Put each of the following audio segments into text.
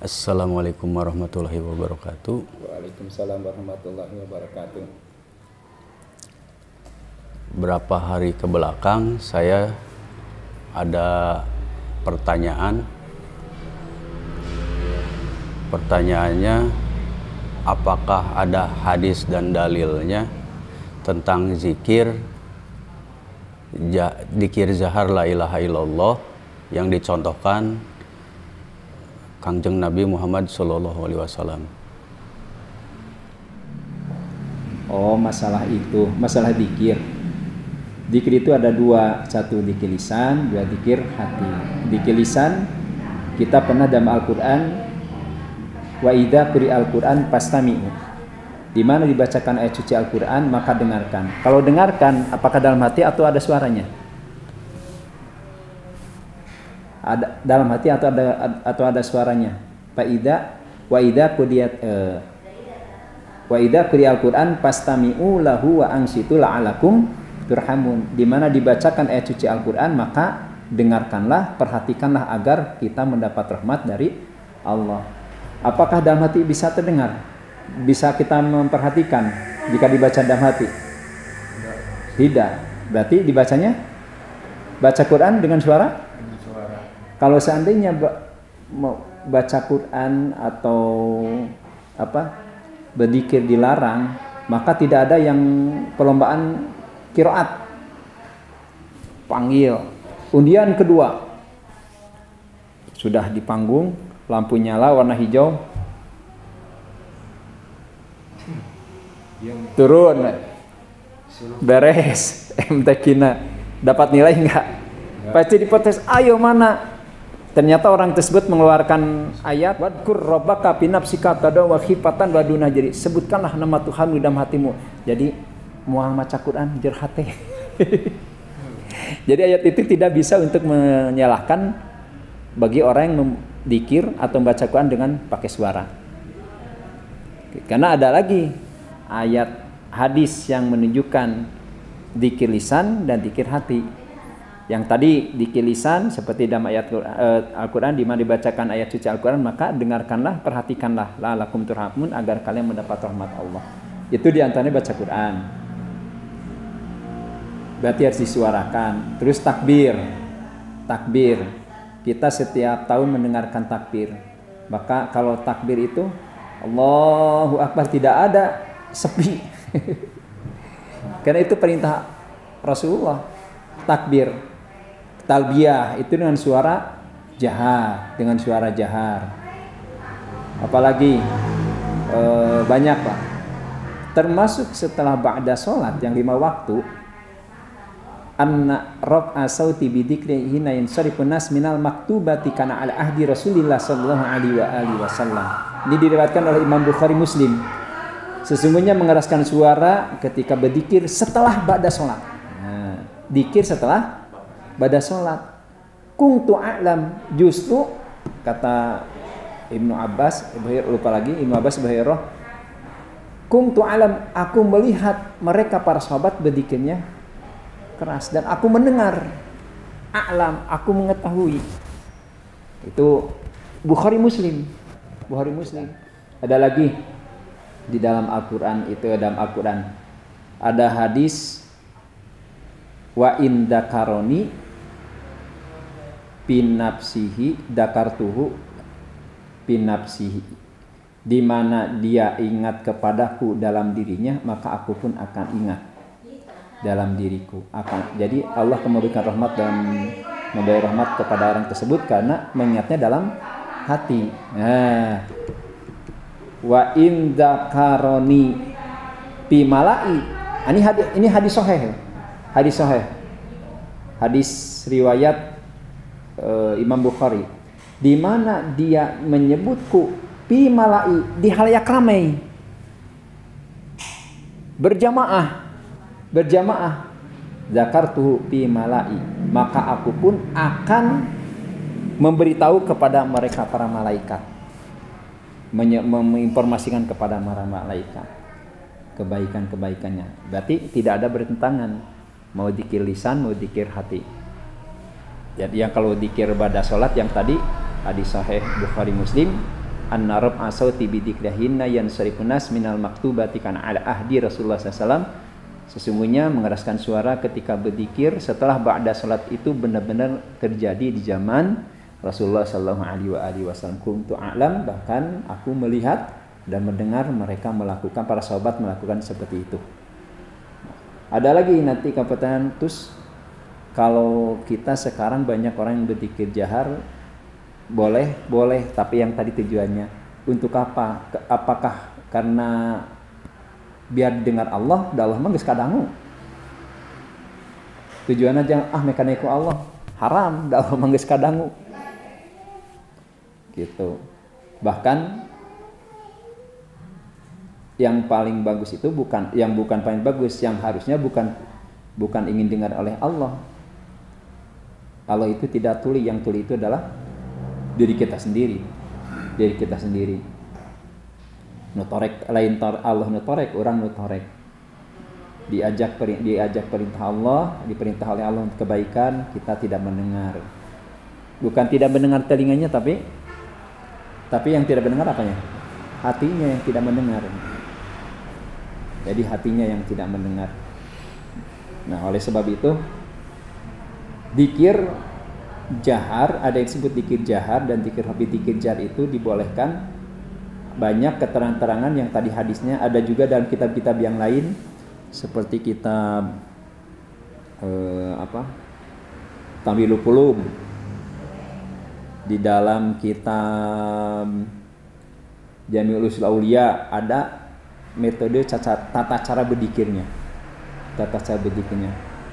Assalamualaikum warahmatullahi wabarakatuh. Waalaikumsalam warahmatullahi wabarakatuh. Berapa hari ke belakang saya ada pertanyaan. Pertanyaannya, apakah ada hadis dan dalilnya tentang zikir zahar la ilaha illallah yang dicontohkan Kangjeng Nabi Muhammad Sallallahu Alaihi Wasallam. Oh, masalah itu, masalah dikir. Dikir itu ada dua, satu dikir lisan, dua dikir hati. Dikir lisan kita pernah dalam Al-Quran, wa idza quri'al Quran fastami'u. Di mana dibacakan ayat suci Al-Quran maka dengarkan. Kalau dengarkan, apakah dalam hati atau ada suaranya? Ada dalam hati atau ada suaranya. Wa idza quri'al Quran fastami'u lahu wa ansitu la'alakum turhamun. Di mana dibacakan ayat suci Al-Quran maka dengarkanlah, perhatikanlah agar kita mendapat rahmat dari Allah. Apakah dalam hati bisa terdengar? Bisa kita memperhatikan jika dibaca dalam hati? Tidak. Berarti dibacanya baca Quran dengan suara? Kalau seandainya baca Quran atau berzikir dilarang, maka tidak ada yang perlombaan qiraat. Panggil. Undian kedua. Sudah di panggung, lampu nyala warna hijau. Turun. Beres. MTQ-na dapat nilai enggak? Pasti diprotes, ayo mana? Ternyata orang tersebut mengeluarkan ayat wadkur rabbaka fi nafsika tadaw wa khifatan wa duna, jadi sebutkanlah nama Tuhanmu dalam hatimu. Jadi mual maca Quran jer hate. Jadi ayat itu tidak bisa untuk menyalahkan bagi orang yang mendikir atau membaca Quran dengan pakai suara. Karena ada lagi ayat hadis yang menunjukkan dzikir lisan dan dzikir hati. Yang tadi dzikir lisan seperti dalam ayat Al-Quran di mana dibacakan ayat suci Al-Quran, maka dengarkanlah, perhatikanlah la'alakum turhamun agar kalian mendapat rahmat Allah. Itu diantaranya baca Quran. Berarti harus disuarakan. Terus takbir. Takbir. Kita setiap tahun mendengarkan takbir. Maka kalau takbir itu Allahu Akbar, tidak ada sepi. Karena itu perintah Rasulullah. Takbir. Talbiyah itu dengan suara jahar, apalagi banyak Pak, termasuk setelah ba'da sholat yang 5 waktu, anna raf'a sauti bidzikri hina yansarifun nas minal maktubati kana ala ahdi Rasulillah sallallahu alaihi wasallam. Ini diriwayatkan oleh Imam Bukhari Muslim. Sesungguhnya mengeraskan suara ketika berzikir setelah ba'da sholat. Nah, zikir setelah ba'da sholat. Kuntu a'lam, justru kata Ibnu Abbas, lupa lagi, Ibnu Abbas Bahirah, kuntu a'lam, aku melihat mereka para sahabat berzikirnya keras dan aku mendengar. A'lam, aku mengetahui. Itu Bukhari Muslim. Ada lagi di dalam Al-Quran, itu dalam Al-Quran ada hadis wa in dakaroni pinapsihi dakartuhu pinapsihi, di mana dia ingat kepadaku dalam dirinya maka aku pun akan ingat dalam diriku. Jadi Allah memberikan rahmat dan memberi rahmat kepada orang tersebut karena mengingatnya dalam hati. Nah, wa in dakaroni pimalai, ini hadis sahih. Hadis riwayat Imam Bukhari, di mana dia menyebutku pi malai, di halayak ramai, berjamaah zakartuhu pi malai, maka aku pun akan memberitahu kepada mereka para malaikat, menginformasikan kepada para malaikat kebaikannya. Berarti tidak ada bertentangan, mau dzikir lisan mau dzikir hati. Jadi yang kalau dzikir pada sholat yang tadi hadis sahih Bukhari Muslim, anna rab'a sauti bi dzikrihinna yansarifun nas minal maktubati kana ala ahdi Rasulullah SAW. Sesungguhnya mengeraskan suara ketika berzikir setelah ba'da salat itu benar-benar terjadi di zaman Rasulullah sallallahu alaihi wasallam. Kuntu a'lam, bahkan aku melihat dan mendengar mereka melakukan, para sahabat melakukan seperti itu. Ada lagi nanti pertanyaan, terus kalau kita sekarang banyak orang yang berzikir jahar, boleh, tapi yang tadi tujuannya untuk apa? Apakah karena biar dengar Allah, da Allah mah geus kadangu. Tujuannya jangan mekaniku Allah, haram, da Allah mah geus kadangu. Gitu. Bahkan yang paling bagus itu bukan paling bagus, yang harusnya bukan ingin dengar oleh Allah. Allah itu tidak tuli, yang tuli itu adalah diri kita sendiri. Nutorek lain Allah nutorek, orang nutorek. Diajak perintah Allah, diperintah oleh Allah untuk kebaikan, kita tidak mendengar. Bukan tidak mendengar telinganya, tapi yang tidak mendengar apanya? Hatinya yang tidak mendengar. Jadi hatinya yang tidak mendengar. Nah, oleh sebab itu dzikir jahar, ada yang disebut dzikir jahar dan dzikir khafi. Dzikir jahar itu dibolehkan, banyak keterangan-keterangan yang tadi hadisnya, ada juga dalam kitab-kitab yang lain seperti kitab Tamilul Qulub, di dalam kitab Jami'ul Usul Aulia ada metode tata cara berzikirnya.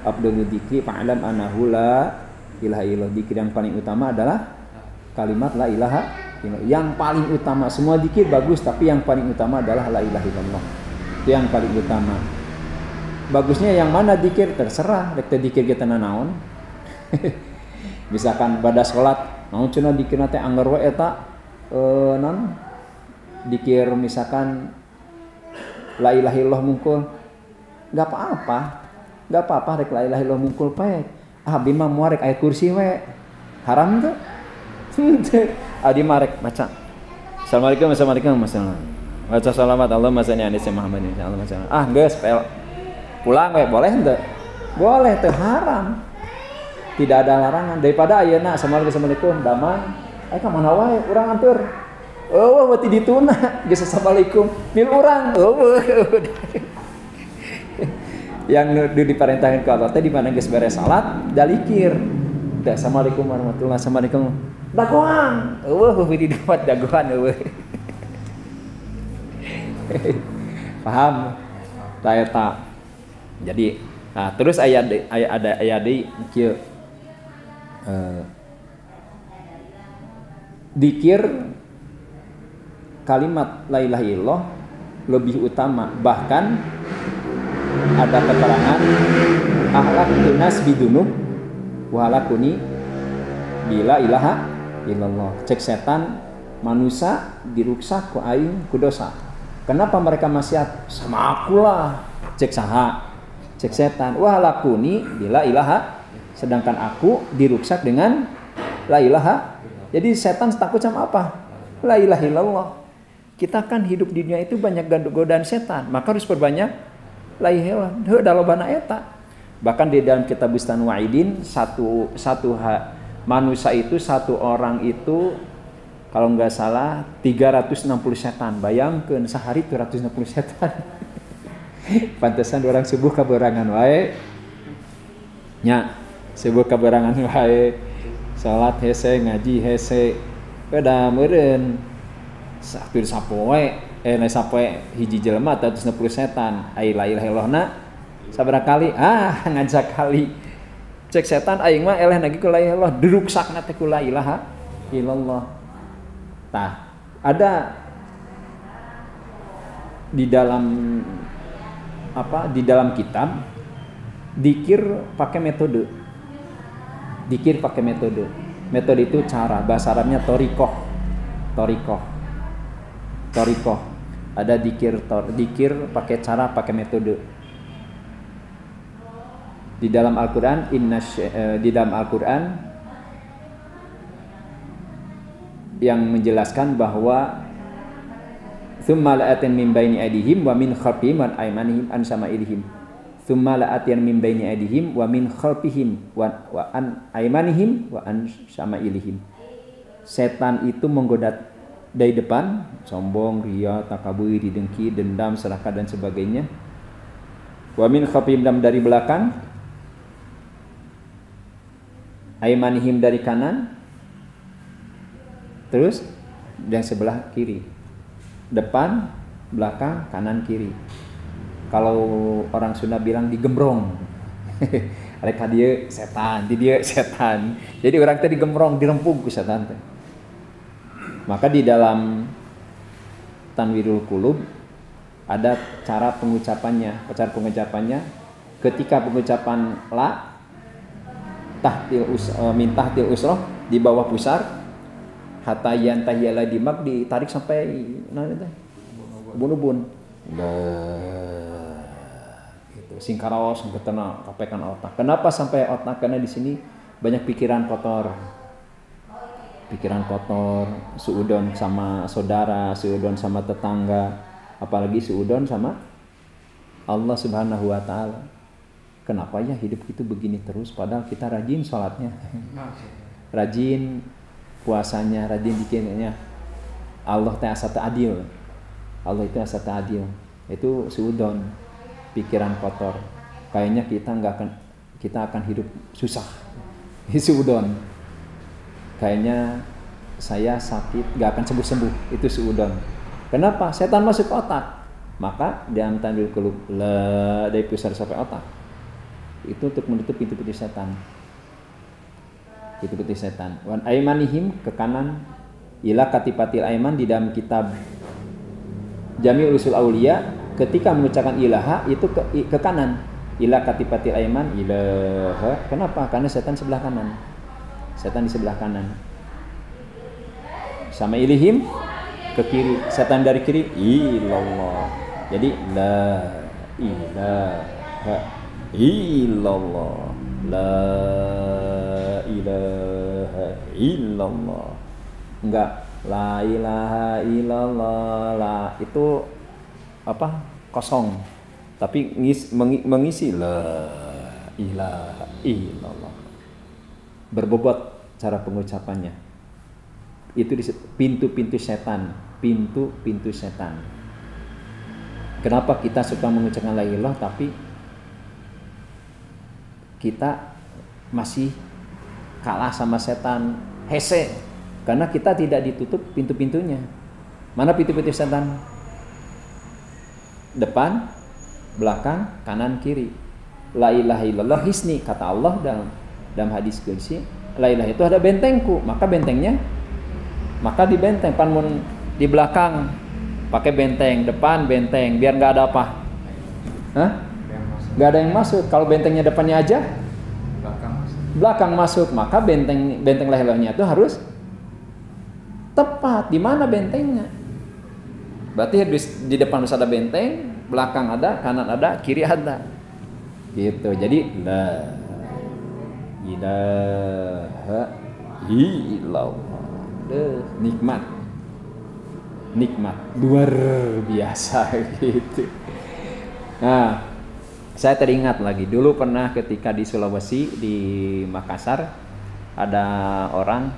Afdhalul dzikri fa'lam annahu la ilaha illallah. Dzikir yang paling utama adalah kalimat la ilaha illallah. Yang paling utama, semua dzikir bagus, tapi yang paling utama adalah la ilaha illallah. Itu yang paling utama. Bagusnya yang mana dzikir terserah, rek teh dzikir kita naon. Misalkan pada salat, naon cenah dzikirna teh anggar wae eta dzikir misalkan la ilaha illallah mungkul, enggak apa-apa rek la ilaha illallah mungkul pae. Abdi mah moal rek aya kursi we. Haram teu? Abdi mah rek baca Assalamualaikum. Baca salamat Allahumma shalli ala Muhammad insyaallah. Geus pulang we, boleh henteu? Boleh teu, haram. Tidak ada larangan. Daripada ayeuna Assalamualaikum damang, aya ka mana wae urang atur. Berarti dituna geus assalamualaikum mil urang. Yang diperintahkan ke Allah teh di mana geus beres salat dalikir. Assalamualaikum warahmatullahi wabarakatuh. Assalamualaikum. Dagoan. Di dapat dagoan Paham? Ta. Jadi, nah terus ada ayat kieu. Dzikir kalimat la ilaha illallah lebih utama, bahkan ada keterangan ahlakun nas bidunub wa halakuni bila ilaha illallah. Cek setan manusia diruksak ku aing ku dosa. Kenapa mereka maksiat? Sama akulah. Cek saha? Cek setan. Wa halakuni bila ilaha, sedangkan aku diruksak dengan la ilaha. Jadi setan takut sama apa? La ilaha illallah. Kita kan hidup di dunia itu banyak godaan setan, maka harus perbanyak la ilaha illallah. Dalobana eta. Bahkan di dalam kitab Bustan Wa'idin, manusia itu satu orang itu kalau nggak salah 360 setan. Bayangkeun sehari 360 setan. Pantesan orang subuh kaberangan wae. Nya, subuh kaberangan wae. Salat hese, ngaji hese. Beda meureun. Satur sapoe, sapoe hiji jelema 360 setan. Ai la ilaha illallahna sabaraha kali? Ngajak kali. Cek setan aing mah eleh lagi ku la ilaha illallah, diruksakna teh ku la ilaha illallah. Tah, ada di dalam kitab dzikir pakai metode. Dzikir pakai metode. Metode itu cara, bahasa Arabnya thariqah. Ada dzikir pakai cara, pakai metode. Di dalam Al-Qur'an yang menjelaskan bahwa tsumma la'atan min baini aydihim wa min khalfihim wa aymanihim an sama'ilihim. Tsumma la'atan min baini aydihim wa min khalfihim wa an aymanihim wa an sama'ilihim. Setan itu menggoda dari depan, sombong, riya, takabur, dengki, dendam, serakah dan sebagainya. Wa min khalfihim, dan dari belakang, aymanihim dari kanan, terus yang sebelah kiri. Depan, belakang, kanan, kiri. Kalau orang Sunda bilang digembrong. Mereka dia setan, dia setan. Jadi orang tadi digembrong, dirempuk ke setan. Maka di dalam Tanwirul Qulub ada cara pengucapannya. Cara pengucapannya ketika pengucapan la min tahtil usroh di bawah pusar, hatta yantahiyala dimak ditarik sampai bun-bun. Gitu. Singkaraos sampai kena kapekan otak. Kenapa sampai otak? Karena di sini banyak pikiran kotor. Pikiran kotor, suudon sama saudara, suudon sama tetangga, apalagi suudon sama Allah Subhanahu wa taala. Kenapa ya hidup itu begini terus padahal kita rajin sholatnya. Rajin puasanya, rajin zikirnya. Allah teh asa teu adil. Allah itu asa teu adil. Itu suudon, pikiran kotor. Kayaknya kita akan hidup susah. Suudon. Kayaknya saya sakit gak akan sembuh-sembuh. Itu suudon. Kenapa? Setan masuk ke otak. Maka dalam Tanwirul Qulub dari pusar sampai otak itu untuk menutup pintu-pintu setan. Pintu-pintu setan. Wan aymanihim, ke kanan. Ila katipatil ayman, di dalam kitab Jami'ul Usul Aulia, ketika mengucapkan ilaha itu ke kanan. Ila katipatil ayman, ilaha. Kenapa? Karena setan sebelah kanan. Setan di sebelah kanan. Sama ilihim ke kiri. Setan dari kiri, ilallah. Jadi la ilaha illallah, la ilaha illallah. Enggak, la ilaha illallah, la itu apa? Kosong. Tapi mengisi la ilaha illallah. Berbobot cara pengucapannya. Itu pintu-pintu setan, pintu-pintu setan. Kenapa kita suka mengucapkan la ilaha tapi kita masih kalah sama setan, hese, karena kita tidak ditutup pintu-pintunya. Mana pintu-pintu setan? Depan, belakang, kanan, kiri. La ilaha illallah hisni, kata Allah dalam hadis qudsi, la ilaha itu ada bentengku, maka bentengnya di benteng panmun di belakang pakai benteng, depan benteng, biar nggak ada apa? Hah? Nggak ada yang masuk. Kalau bentengnya depannya aja, belakang masuk, maka benteng la ilahnya itu harus tepat. Di mana bentengnya? Berarti di depan harus ada benteng, belakang ada, kanan ada, kiri ada. Gitu. Jadi la ilaha illallah. Nikmat luar biasa gitu. Nah, saya teringat lagi dulu pernah ketika di Sulawesi, di Makassar, ada orang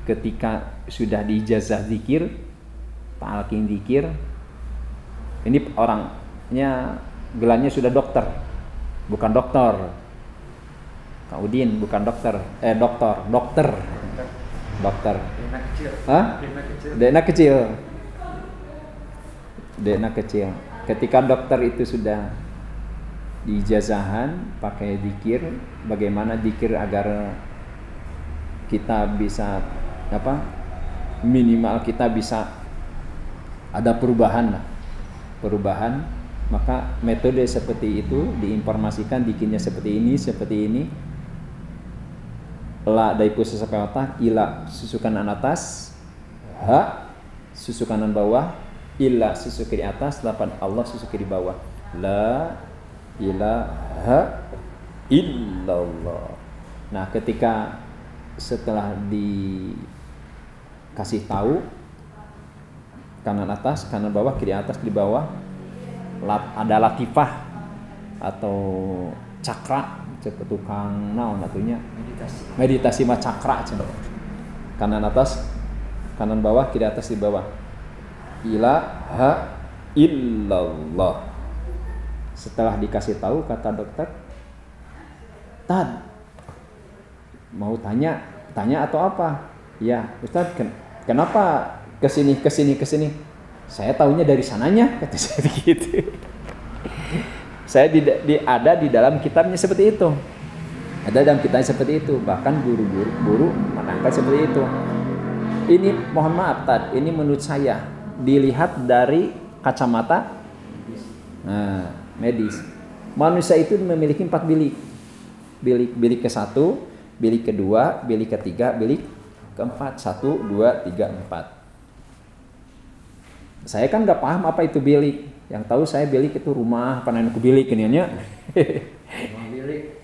ketika sudah diijazah zikir, talqin zikir, ini orangnya gelarnya sudah dokter, bukan dokter. Kak Udin bukan dokter, dokter. Dena kecil. Ketika dokter itu sudah diijazahan pakai zikir, bagaimana zikir agar kita bisa minimal kita bisa ada perubahan, maka metode seperti itu diinformasikan, zikirnya seperti ini. La dari pusat sampai otak, ila susu kanan atas, ha susu kanan bawah, ila susu kiri atas, lapan Allah susu kiri bawah. La ilaha illallah. Nah, ketika setelah kasih tahu kanan atas, kanan bawah, kiri atas, kiri bawah. Ada latifah atau cakra, cek tukang naon atunya meditasi mah cakra cenah. Kanan atas, kanan bawah, kiri atas, kiri bawah. Ilaha illallah. Setelah dikasih tahu kata dokter, Tad, mau tanya atau apa? Ya, Ustaz, kenapa kesini? Saya tahunya dari sananya, kata saya begitu. Saya ada di dalam kitabnya seperti itu. Ada dalam kitabnya seperti itu. Bahkan guru menangkap seperti itu. Ini mohon maaf, Tad, ini menurut saya dilihat dari kacamata medis. Manusia itu memiliki 4 bilik. Bilik ke-1, bilik kedua, bilik ketiga, bilik keempat. 1, 2, 3, 4. Saya kan nggak paham apa itu bilik. Yang tahu saya bilik itu rumah, panenku bilik ini nya. Rumah bilik.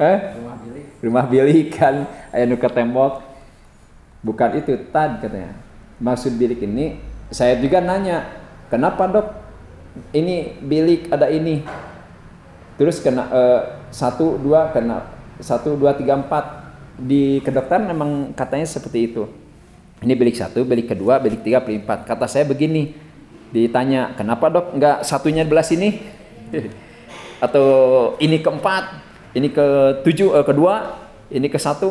Rumah bilik kan aya nu ke tembok. Bukan itu, Tad, katanya. Maksud bilik ini, saya juga nanya, kenapa dok? Ini bilik ada ini. Terus kena 1, 2, kena 1, 2, 3, 4. Di kedokteran memang katanya seperti itu. Ini bilik 1, bilik kedua, bilik 3, bilik 4. Kata saya begini. Ditanya, kenapa dok nggak satunya belah sini? Atau ini ke-4, ini ke-7, kedua, ini ke-1.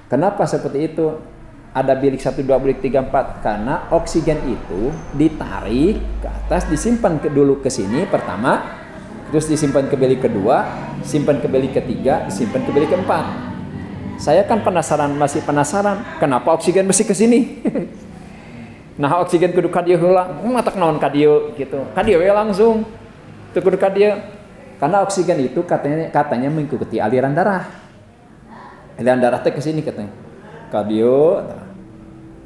Kenapa seperti itu? Ada bilik 1, 2, bilik 3, 4. Karena oksigen itu ditarik ke atas, disimpan dulu ke sini pertama, terus disimpan ke bilik kedua, simpan ke bilik ketiga, disimpan ke bilik keempat. Saya kan masih penasaran, kenapa oksigen mesti ke sini? Nah oksigen kudu ka dieu heula, matak naon ka dieu gitu. Ka dieu we langsung. Teu kudu ka dieu. Karena oksigen itu katanya mengikuti aliran darah. Aliran darah teh ke sini katanya. Ka dieu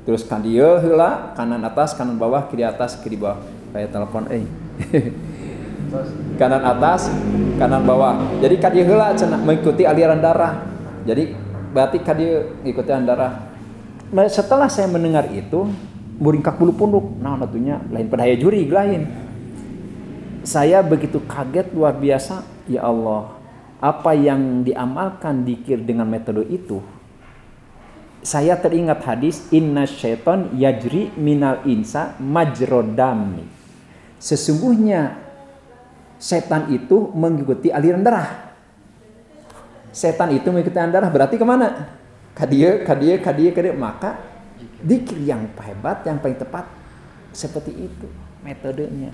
terus ka dieu heula, kanan atas, kanan bawah, kiri atas, kiri bawah. Kayak telepon kanan atas, kanan bawah. Jadi ka dieu heula cenah mengikuti aliran darah. Jadi berarti ka dieu ngikuti aliran darah. Setelah saya mendengar itu, muringkak bulu punduk, nah tentunya lain pada daya juri lain. Saya begitu kaget luar biasa, ya Allah, apa yang diamalkan dikir dengan metode itu. Saya teringat hadis, inna syaiton yajri minal insa majrodami. Sesungguhnya setan itu mengikuti aliran darah. Setan itu mengikuti aliran darah, berarti kemana? Kadia. Maka zikir yang hebat, yang paling tepat seperti itu metodenya.